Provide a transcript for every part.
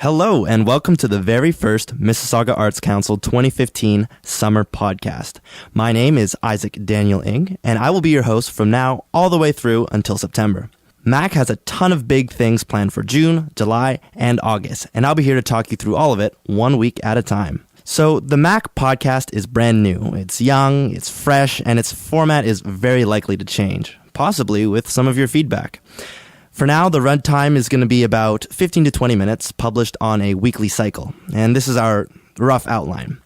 Hello, and welcome to the very first Mississauga Arts Council 2015 Summer Podcast. My name is Isaac Daniel Eng, and I will be your host from now all the way through until September. MAC has a ton of big things planned for June, July, and August, and I'll be here to talk you through all of it 1 week at a time. So the MAC podcast is brand new. It's young, it's fresh, and its format is very likely to change, possibly with some of your feedback. For now, the runtime is going to be about 15 to 20 minutes, published on a weekly cycle, and this is our rough outline.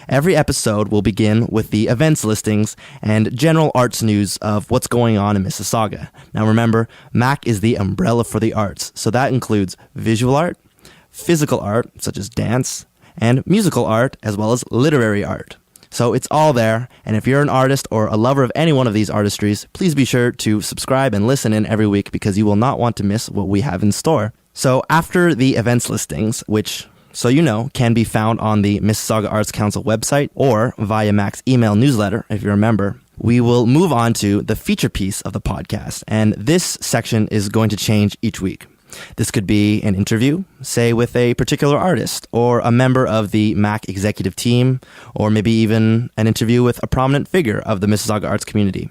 Every episode will begin with the events listings and general arts news of what's going on in Mississauga. Now remember, MAC is the umbrella for the arts, so that includes visual art, physical art, such as dance, and musical art, as well as literary art. So it's all there, and if you're an artist or a lover of any one of these artistries, please be sure to subscribe and listen in every week because you will not want to miss what we have in store. So after the events listings, which, so you know, can be found on the Mississauga Arts Council website or via Mac's email newsletter, if you're a member, we will move on to the feature piece of the podcast, and this section is going to change each week. This could be an interview, say with a particular artist or a member of the MAC executive team, or maybe even an interview with a prominent figure of the Mississauga arts community.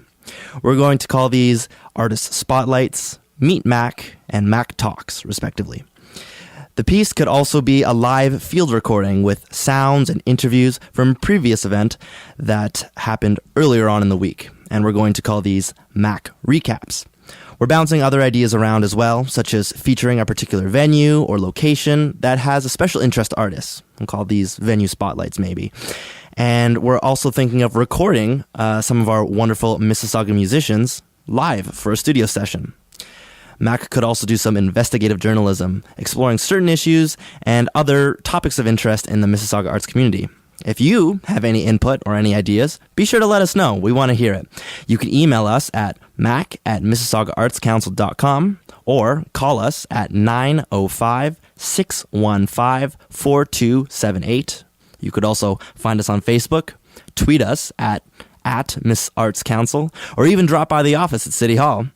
We're going to call these Artist Spotlights, Meet MAC, and MAC Talks, respectively. The piece could also be a live field recording with sounds and interviews from a previous event that happened earlier on in the week, and we're going to call these MAC Recaps. We're bouncing other ideas around as well, such as featuring a particular venue or location that has a special interest to artists. We'll call these venue spotlights maybe. And we're also thinking of recording some of our wonderful Mississauga musicians live for a studio session. MAC could also do some investigative journalism, exploring certain issues and other topics of interest in the Mississauga arts community. If you have any input or any ideas, be sure to let us know. We want to hear it. You can email us at mac@mississaugaartscouncil.com or call us at 905-615-4278. You could also find us on Facebook, tweet us at Miss Arts Council, or even drop by the office at City Hall.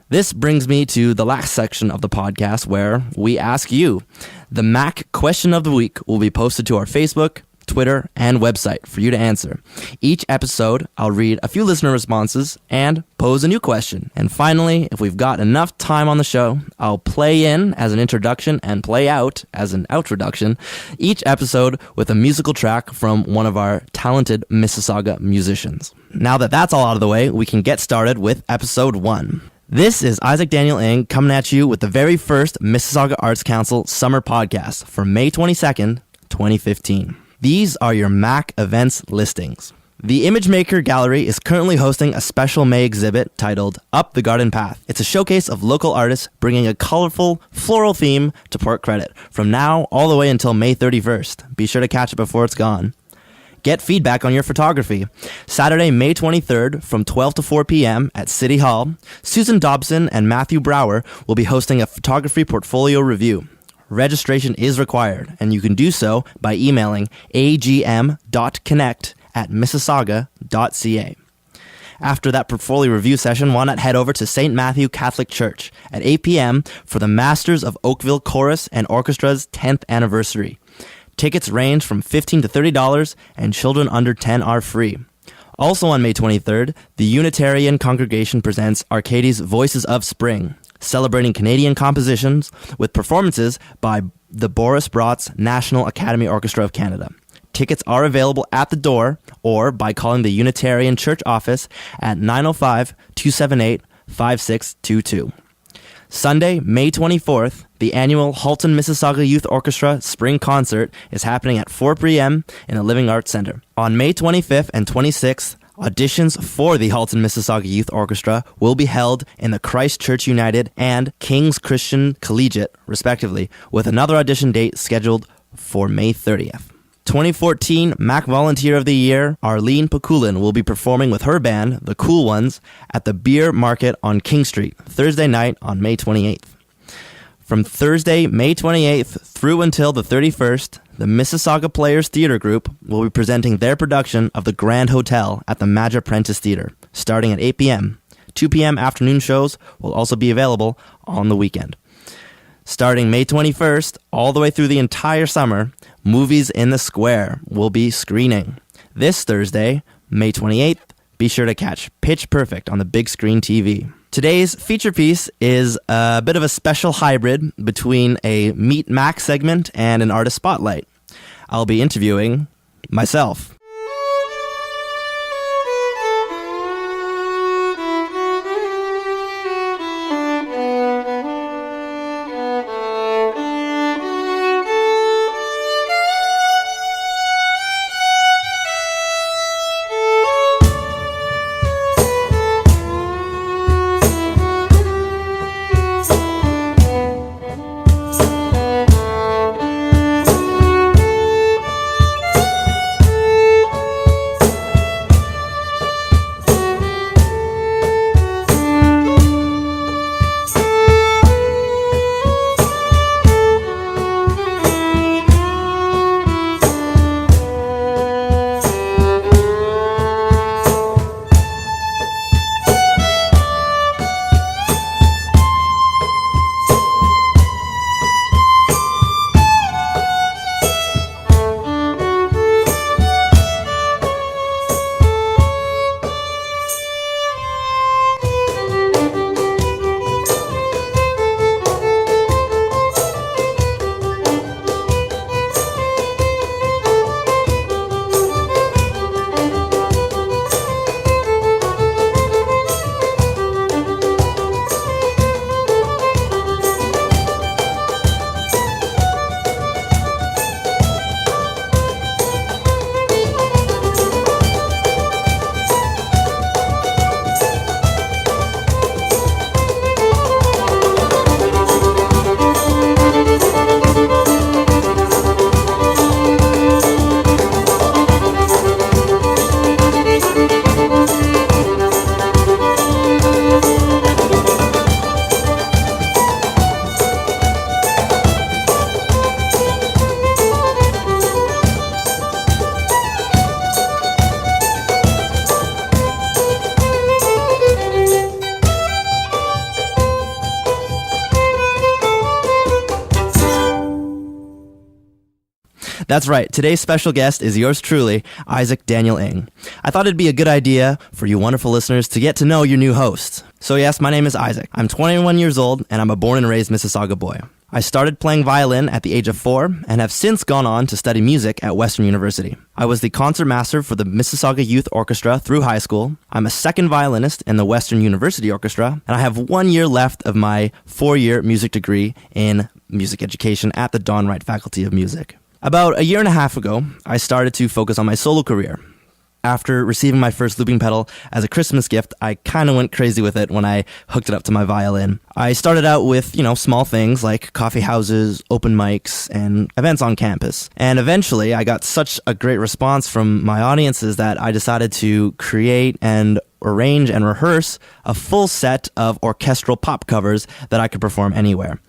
This brings me to the last section of the podcast where we ask you. The MAC question of the week will be posted to our Facebook, Twitter, and website for you to answer. Each episode, I'll read a few listener responses and pose a new question. And finally, if we've got enough time on the show, I'll play in as an introduction and play out as an outroduction each episode with a musical track from one of our talented Mississauga musicians. Now that that's all out of the way, we can get started with episode 1. This is Isaac Daniel Eng coming at you with the very first Mississauga Arts Council Summer Podcast for May 22nd, 2015. These are your MAC events listings. The Imagemaker Gallery is currently hosting a special May exhibit titled Up the Garden Path. It's a showcase of local artists bringing a colorful, floral theme to Port Credit from now all the way until May 31st. Be sure to catch it before it's gone. Get feedback on your photography. Saturday, May 23rd from 12 to 4 p.m. at City Hall, Susan Dobson and Matthew Brower will be hosting a photography portfolio review. Registration is required, and you can do so by emailing agm.connect@mississauga.ca. After that portfolio review session, why not head over to St. Matthew Catholic Church at 8 p.m. for the Masters of Oakville Chorus and Orchestra's 10th anniversary. Tickets range from $15 to $30, and children under 10 are free. Also on May 23rd, the Unitarian Congregation presents Arcadie's Voices of Spring, celebrating Canadian compositions with performances by the Boris Brotz National Academy Orchestra of Canada. Tickets are available at the door or by calling the Unitarian Church office at 905-278-5622. Sunday, May 24th, the annual Halton Mississauga Youth Orchestra Spring Concert is happening at 4 p.m. in the Living Arts Center. On May 25th and 26th, auditions for the Halton Mississauga Youth Orchestra will be held in the Christ Church United and King's Christian Collegiate, respectively, with another audition date scheduled for May 30th. 2014 MAC Volunteer of the Year, Arlene Pakulin, will be performing with her band, The Cool Ones, at the Beer Market on King Street, Thursday night on May 28th. From Thursday, May 28th through until the 31st, the Mississauga Players Theatre Group will be presenting their production of The Grand Hotel at the Madge Prentice Theatre, starting at 8 p.m. 2 p.m. afternoon shows will also be available on the weekend. Starting May 21st, all the way through the entire summer, Movies in the Square will be screening. This Thursday, May 28th, be sure to catch Pitch Perfect on the big screen TV. Today's feature piece is a bit of a special hybrid between a Meet Mac segment and an artist spotlight. I'll be interviewing myself. That's right, today's special guest is yours truly, Isaac Daniel Eng. I thought it'd be a good idea for you wonderful listeners to get to know your new host. So yes, my name is Isaac. I'm 21 years old, and I'm a born and raised Mississauga boy. I started playing violin at the age of 4 and have since gone on to study music at Western University. I was the concert master for the Mississauga Youth Orchestra through high school. I'm a second violinist in the Western University Orchestra, and I have 1 year left of my 4-year music degree in music education at the Don Wright Faculty of Music. About a year and a half ago, I started to focus on my solo career. After receiving my first looping pedal as a Christmas gift, I kind of went crazy with it when I hooked it up to my violin. I started out with, small things like coffee houses, open mics, and events on campus. And eventually, I got such a great response from my audiences that I decided to create and arrange and rehearse a full set of orchestral pop covers that I could perform anywhere.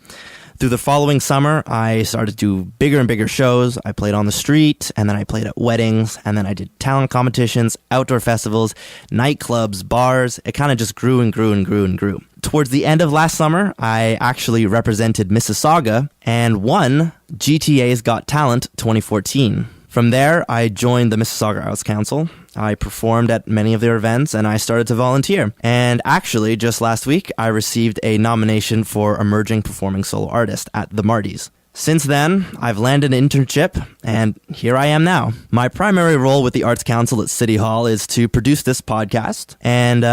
Through the following summer, I started to do bigger and bigger shows. I played on the street, and then I played at weddings, and then I did talent competitions, outdoor festivals, nightclubs, bars. It kind of just grew and grew and grew and grew. Towards the end of last summer, I actually represented Mississauga and won GTA's Got Talent 2014. From there, I joined the Mississauga Arts Council. I performed at many of their events, and I started to volunteer. And actually, just last week, I received a nomination for Emerging Performing Solo Artist at the Martys. Since then, I've landed an internship, and here I am now. My primary role with the Arts Council at City Hall is to produce this podcast and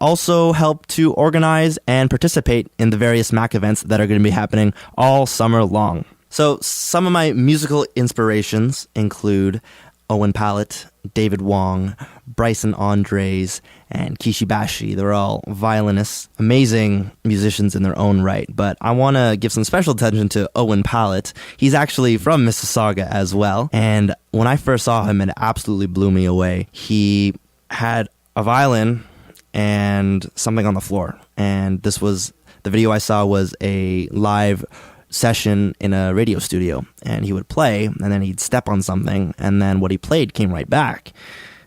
also help to organize and participate in the various MAC events that are going to be happening all summer long. So some of my musical inspirations include Owen Pallett, David Wong, Bryson Andres, and Kishi Bashi. They're all violinists, amazing musicians in their own right. But I want to give some special attention to Owen Pallett. He's actually from Mississauga as well. And when I first saw him, it absolutely blew me away. He had a violin and something on the floor. And the video I saw was a live session in a radio studio, and he would play, and then he'd step on something, and then what he played came right back.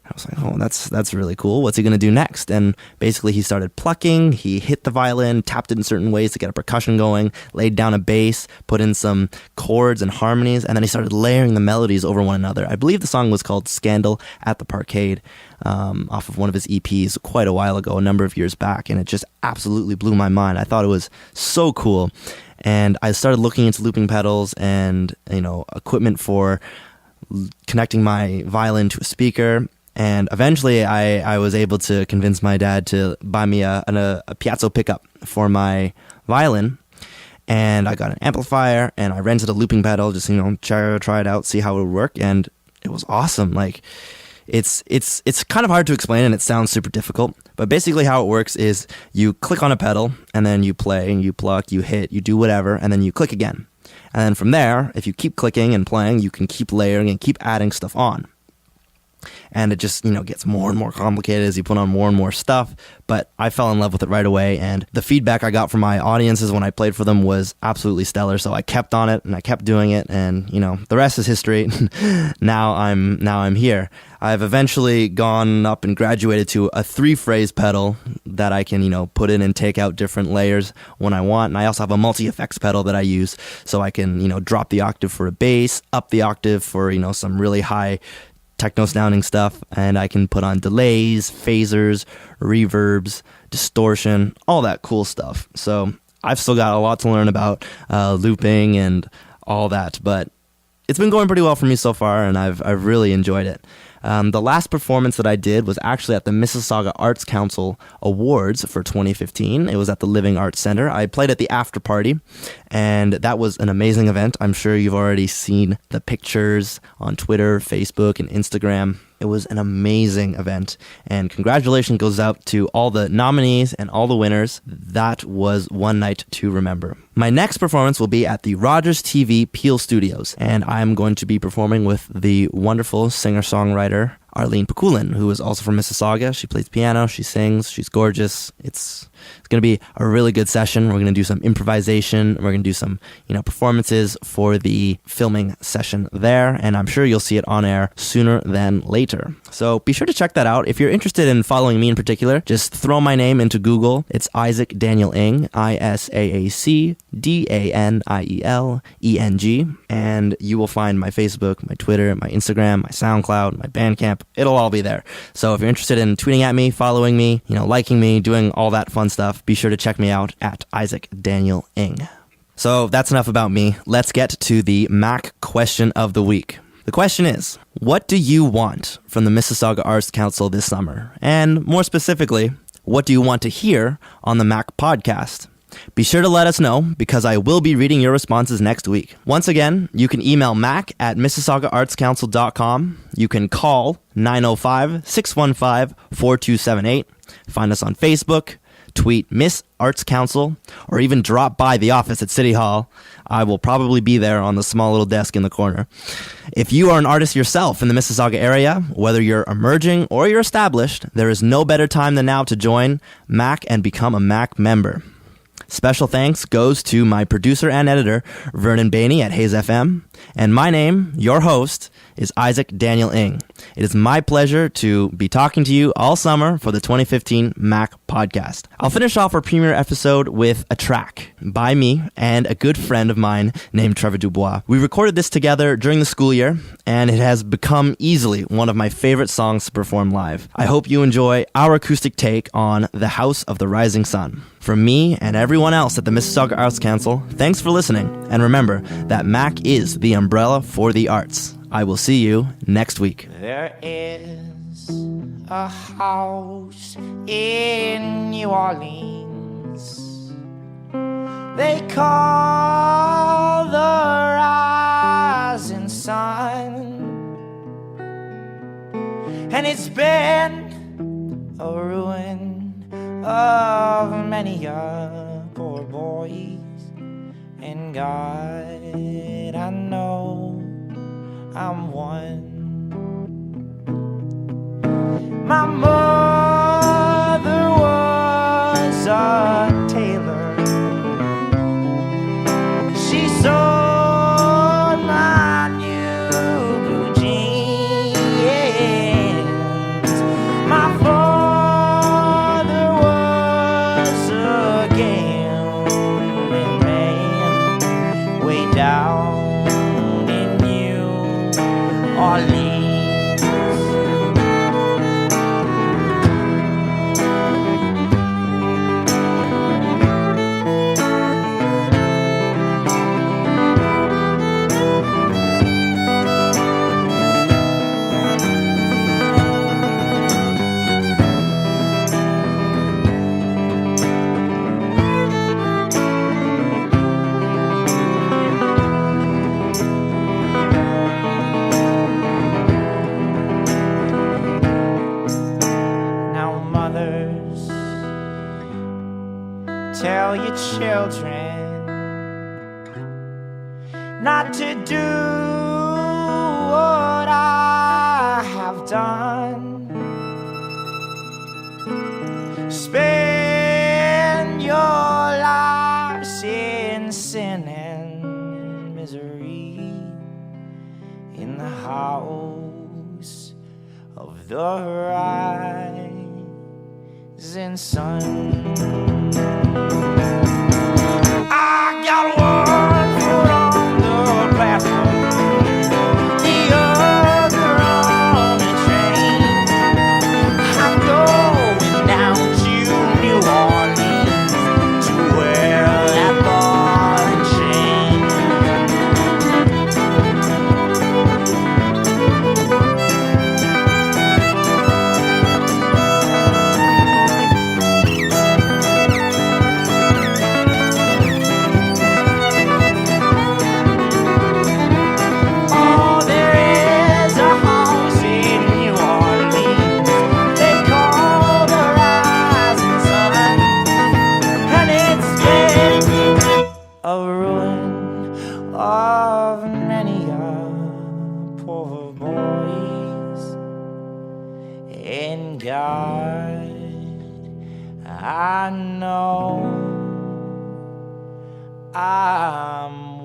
I was like, oh, that's really cool. What's he going to do next? And basically he started plucking. He hit the violin, tapped it in certain ways to get a percussion going, laid down a bass, put in some chords and harmonies, and then he started layering the melodies over one another. I believe the song was called Scandal at the Parkade, off of one of his EPs quite a while ago, a number of years back, and it just absolutely blew my mind. I thought it was so cool. And I started looking into looping pedals and, equipment for connecting my violin to a speaker. And eventually I was able to convince my dad to buy me a piezo pickup for my violin. And I got an amplifier and I rented a looping pedal, just, try it out, see how it would work. And it was awesome. Like, it's kind of hard to explain and it sounds super difficult. But basically how it works is you click on a pedal and then you play and you pluck, you hit, you do whatever, and then you click again. And then from there, if you keep clicking and playing, you can keep layering and keep adding stuff on. And it just, gets more and more complicated as you put on more and more stuff. But I fell in love with it right away. And the feedback I got from my audiences when I played for them was absolutely stellar. So I kept on it and I kept doing it. And, the rest is history. Now I'm here. I've eventually gone up and graduated to a 3-phrase pedal that I can, put in and take out different layers when I want. And I also have a multi-effects pedal that I use so I can, drop the octave for a bass, up the octave for, some really high techno sounding stuff, and I can put on delays, phasers, reverbs, distortion, all that cool stuff. So I've still got a lot to learn about looping and all that, but it's been going pretty well for me so far, and I've really enjoyed it. The last performance that I did was actually at the Mississauga Arts Council Awards for 2015. It was at the Living Arts Center. I played at the after party, and that was an amazing event. I'm sure you've already seen the pictures on Twitter, Facebook, and Instagram. It was an amazing event, and congratulations goes out to all the nominees and all the winners. That was one night to remember. My next performance will be at the Rogers TV Peel Studios, and I'm going to be performing with the wonderful singer-songwriter Arlene Pakulin, who is also from Mississauga. She plays piano, she sings, she's gorgeous. It's going to be a really good session. We're going to do some improvisation. We're going to do some, performances for the filming session there, and I'm sure you'll see it on air sooner than later. So be sure to check that out. If you're interested in following me in particular, just throw my name into Google. It's Isaac Daniel Eng, Isaac Daniel Eng, and you will find my Facebook, my Twitter, my Instagram, my SoundCloud, my Bandcamp. It'll all be there. So if you're interested in tweeting at me, following me, liking me, doing all that fun stuff, be sure to check me out at Isaac Daniel Eng. So that's enough about me. Let's get to the Mac question of the week. The question is, what do you want from the Mississauga Arts Council this summer? And more specifically, what do you want to hear on the Mac podcast? Be sure to let us know because I will be reading your responses next week. Once again, you can email mac@mississaugaartscouncil.com. You can call 905-615-4278. Find us on Facebook, tweet Miss Arts Council, or even drop by the office at City Hall. I will probably be there on the small little desk in the corner. If you are an artist yourself in the Mississauga area, whether you're emerging or you're established, there is no better time than now to join Mac and become a Mac member. Special thanks goes to my producer and editor, Vernon Bainey at Hayes FM. And my name, your host, is Isaac Daniel Eng. It is my pleasure to be talking to you all summer for the 2015 Mac podcast. I'll finish off our premiere episode with a track by me and a good friend of mine named Trevor Dubois. We recorded this together during the school year, and it has become easily one of my favorite songs to perform live. I hope you enjoy our acoustic take on The House of the Rising Sun. From me and everyone else at the Mississauga Arts Council, thanks for listening, and remember that Mac is the umbrella for the arts. I will see you next week. There is a house in New Orleans they call the Rising Sun, and it's been a ruin of many a poor boys. And God, I know I'm one. My mother was a tailor. She sewed my new blue jeans. children not to do what I have done. Spend your lives in sin and misery in the house of the rising sun. I got one foot on the platform, the other on a train. I'm going down to New Orleans to wear that ball and chain. Oh, there is a house in New Orleans they call the rising sun, and it's been a ruin of many a poor boys. And God, I know I'm